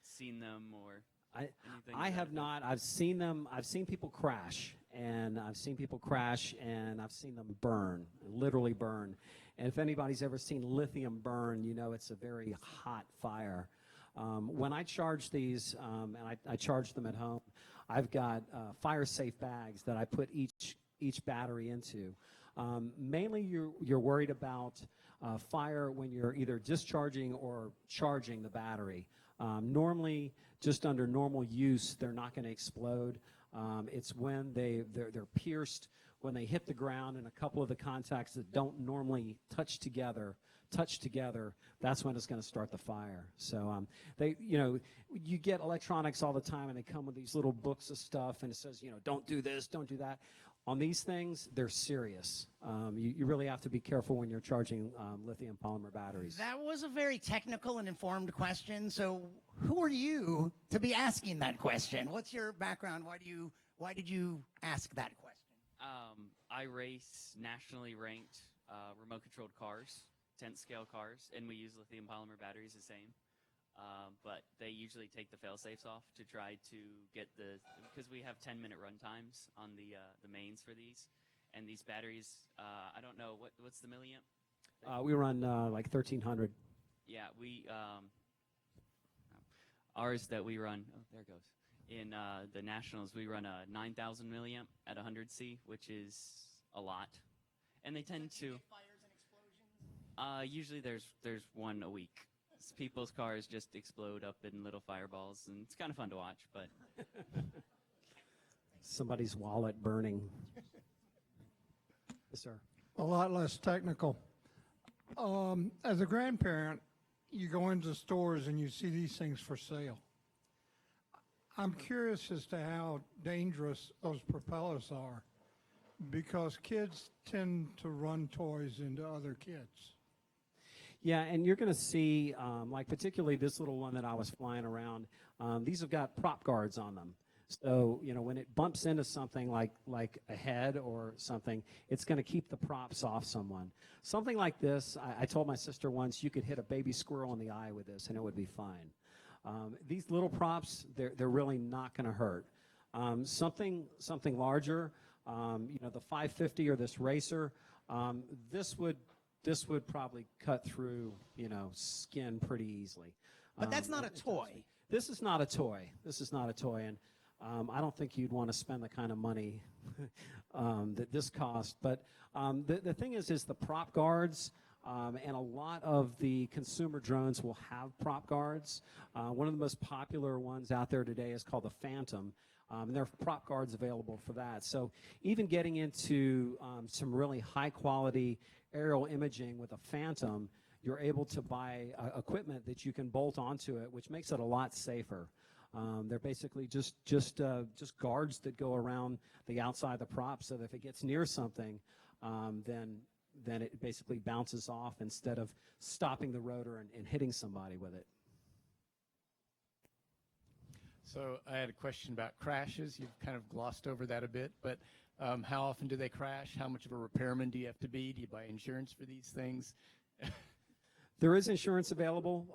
seen them or anything? I have not. I've seen them. I've seen people crash, and I've seen them burn, literally burn. And if anybody's ever seen lithium burn, you know it's a very hot fire. When I charge these, and I charge them at home, I've got fire-safe bags that I put each battery into. Mainly, you're worried about fire when you're either discharging or charging the battery. Normally, just under normal use, they're not going to explode. It's when they're pierced, when they hit the ground, and a couple of the contacts that don't normally touch together, that's when it's going to start the fire. So you get electronics all the time, and they come with these little books of stuff, and it says, don't do this, don't do that. On these things, they're serious. You really have to be careful when you're charging lithium polymer batteries. That was a very technical and informed question. So who are you to be asking that question? What's your background? Why did you ask that question? I race nationally ranked remote-controlled cars, 10th scale cars, and we use lithium polymer batteries the same. But they usually take the fail-safes off to try to get because we have 10-minute run times on the mains for these, and these batteries, I don't know what's the milliamp. We run like 1,300. Yeah, ours that we run. Oh, there it goes. In the nationals, we run a 9,000 milliamp at 100C, which is a lot, and they tend to. Fires and explosions. Usually, there's one a week. People's cars just explode up in little fireballs, and it's kind of fun to watch. But Somebody's wallet burning. Yes, sir. A lot less technical. As a grandparent, you go into stores and you see these things for sale. I'm curious as to how dangerous those propellers are, because kids tend to run toys into other kids. Yeah, and you're going to see, like particularly this little one that I was flying around, these have got prop guards on them. So, you know, when it bumps into something like a head or something, it's going to keep the props off someone. Something like this, I told my sister once, you could hit a baby squirrel in the eye with this and it would be fine. These little props, they're really not going to hurt. Something larger, you know, the 550 or this racer, this would probably cut through, you know, skin pretty easily. But that's not a toy. This is not a toy. This is not a toy, and I don't think you'd want to spend the kind of money that this cost. But the thing is the prop guards, and a lot of the consumer drones will have prop guards. One of the most popular ones out there today is called the Phantom. And there are prop guards available for that. So even getting into some really high quality aerial imaging with a Phantom, you're able to buy equipment that you can bolt onto it, which makes it a lot safer. They're basically just guards that go around the outside of the prop, so that if it gets near something, then it basically bounces off instead of stopping the rotor and hitting somebody with it. So I had a question about crashes. You've kind of glossed over that a bit, but how often do they crash? How much of a repairman do you have to be? Do you buy insurance for these things? There is insurance available,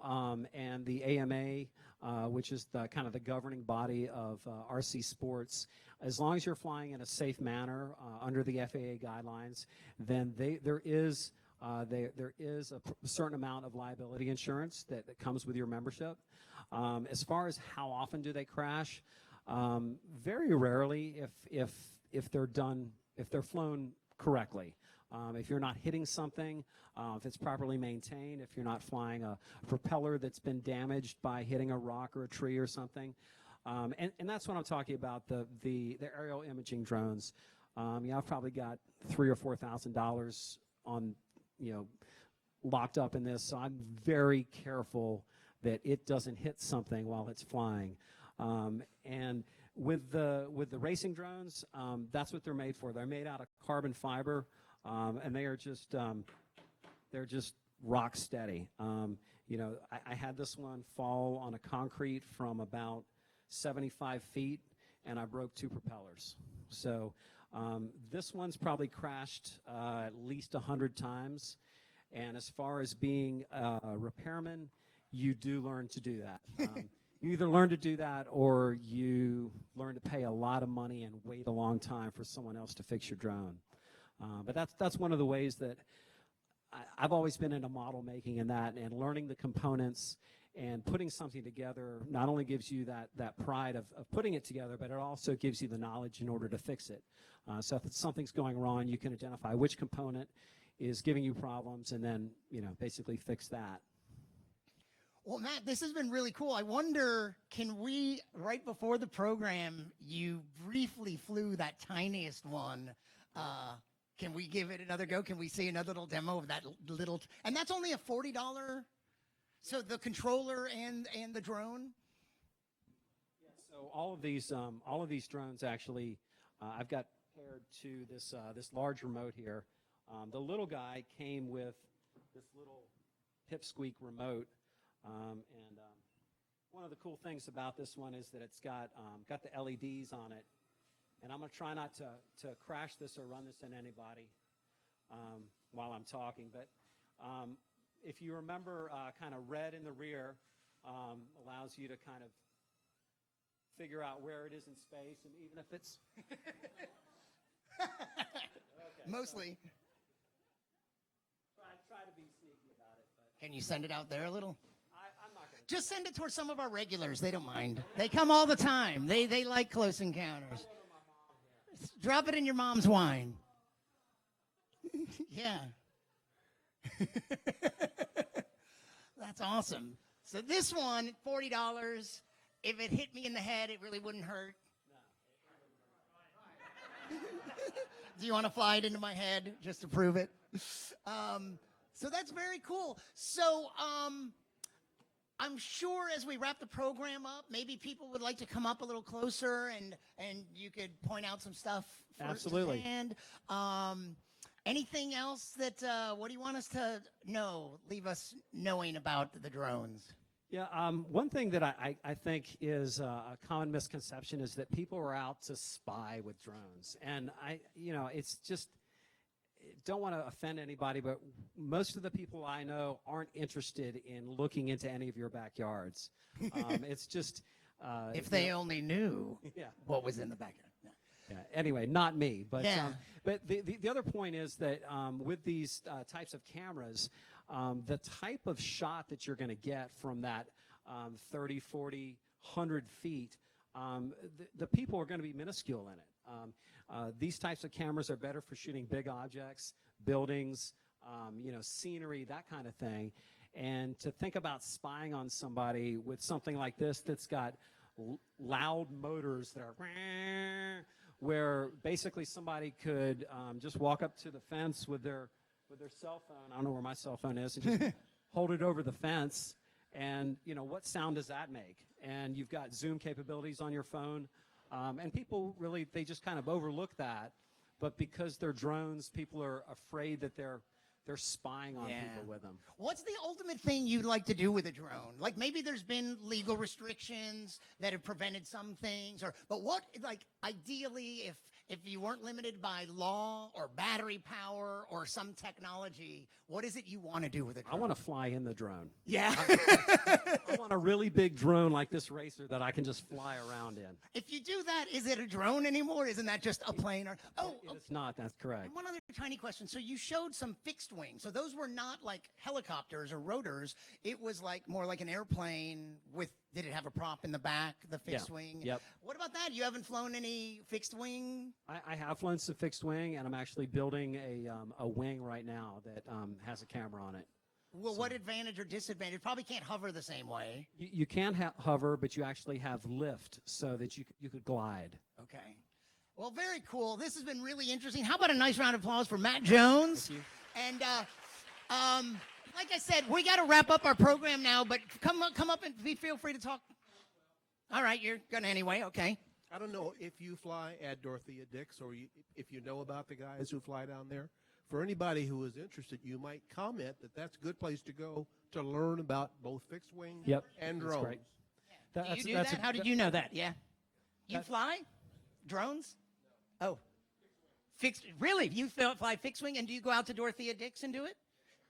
and the AMA, which is the kind of the governing body of RC sports, as long as you're flying in a safe manner under the FAA guidelines, then there is a certain amount of liability insurance that comes with your membership. As far as how often do they crash, very rarely if they're flown correctly. If you're not hitting something, if it's properly maintained, if you're not flying a propeller that's been damaged by hitting a rock or a tree or something. And that's what I'm talking about, the aerial imaging drones. Yeah, I've probably got $3,000 or $4,000 on, you know, locked up in this, so I'm very careful that it doesn't hit something while it's flying. And with the racing drones, that's what they're made for. They're made out of carbon fiber. And they are just rock steady. You know, I had this one fall on a concrete from about 75 feet, and I broke 2 propellers. So this one's probably crashed at least 100 times. And as far as being a repairman, you do learn to do that. You either learn to do that or you learn to pay a lot of money and wait a long time for someone else to fix your drone. But that's one of the ways that I've always been into model making and learning the components and putting something together not only gives you that pride of putting it together, but it also gives you the knowledge in order to fix it. So if something's going wrong, you can identify which component is giving you problems and then, you know, basically fix that. Well, Matt, this has been really cool. I wonder, can we, right before the program, you briefly flew that tiniest one. Can we give it another go? Can we see another little demo of that little, and that's only a $40, so the controller and the drone? Yeah, so all of these drones actually, I've got paired to this large remote here. The little guy came with this little pipsqueak remote, and one of the cool things about this one is that it's got the LEDs on it. And I'm going to try not to crash this or run this in anybody while I'm talking. But if you remember, kind of red in the rear allows you to kind of figure out where it is in space, and even if it's... Okay. Mostly. Try to be sneaky about it, but Can you send it out there a little? I'm not going to. Just send it towards some of our regulars. They don't mind. They come all the time. They like Close Encounters. Drop it in your mom's wine. Yeah. That's awesome. So this one, $40. If it hit me in the head, it really wouldn't hurt. Do you want to fly it into my head just to prove it? So that's very cool. So I'm sure as we wrap the program up, maybe people would like to come up a little closer and you could point out some stuff. Absolutely. And anything else that, what do you want us to know, leave us knowing about the drones? Yeah, one thing that I think is a common misconception is that people are out to spy with drones. And it's just, don't want to offend anybody, but most of the people I know aren't interested in looking into any of your backyards. It's just... if they only knew what was in the backyard. No. Yeah, anyway, not me. But, Yeah. But the other point is that with these types of cameras, the type of shot that you're going to get from that 30, 40, 100 feet, the people are going to be minuscule in it. These types of cameras are better for shooting big objects, buildings, scenery, that kind of thing. And to think about spying on somebody with something like this that's got loud motors that are where basically somebody could just walk up to the fence with their cell phone. I don't know where my cell phone is, and just hold it over the fence. And what sound does that make? And you've got zoom capabilities on your phone, and people really, they just kind of overlook that. But because they're drones, people are afraid that they're spying on people with them. What's the ultimate thing you'd like to do with a drone? Like maybe there's been legal restrictions that have prevented some things, but what, like ideally, if you weren't limited by law or battery power or some technology, what is it you want to do with a drone? I want to fly in the drone. Yeah. I want a really big drone like this racer that I can just fly around in. If you do that, is it a drone anymore? Isn't that just a plane? It's not. That's correct. And one other tiny question. So you showed some fixed wings. So those were not like helicopters or rotors. It was like more like an airplane with, did it have a prop in the back, the fixed wing? Yep. What about that? You haven't flown any fixed wing? I have flown some fixed wing, and I'm actually building a wing right now that has a camera on it. Well, what advantage or disadvantage? Probably can't hover the same way. You can hover, but you actually have lift so that you could glide. Okay. Well, very cool. This has been really interesting. How about a nice round of applause for Matt Jones? Thank you. And like I said, we got to wrap up our program now, but come up and feel free to talk. All right, you're going to anyway. Okay. I don't know if you fly at Dorothea Dix or if you know about the guys who fly down there. For anybody who is interested, you might comment that that's a good place to go to learn about both fixed wing and drones. Great. Do you do that? How did you know that? Yeah. You fly drones? Oh. Fixed. Really? You fly fixed wing, and do you go out to Dorothea Dix and do it?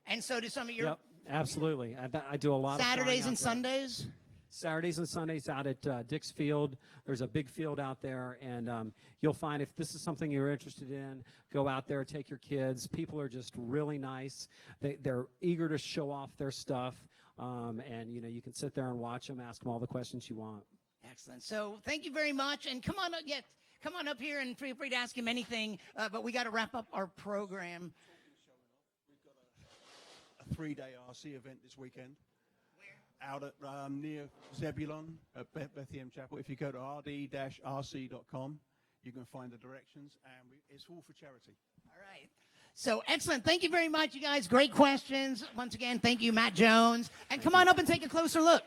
And so do some of your... Yep, absolutely. I do a lot of Saturdays and Sundays? Saturdays and Sundays out at Dix Field. There's a big field out there, and you'll find if this is something you're interested in, go out there, take your kids. People are just really nice. They're eager to show off their stuff, and you can sit there and watch them, ask them all the questions you want. Excellent. So thank you very much, and come on up here and feel free to ask him anything, but we got to wrap up our program. We've got a 3-day RC event this weekend. Out at near Zebulon at Bethlehem Chapel. If you go to rd-rc.com, you can find the directions, and it's all for charity. All right. So excellent. Thank you very much, you guys. Great questions. Once again, thank you, Matt Jones. And come on up and take a closer look.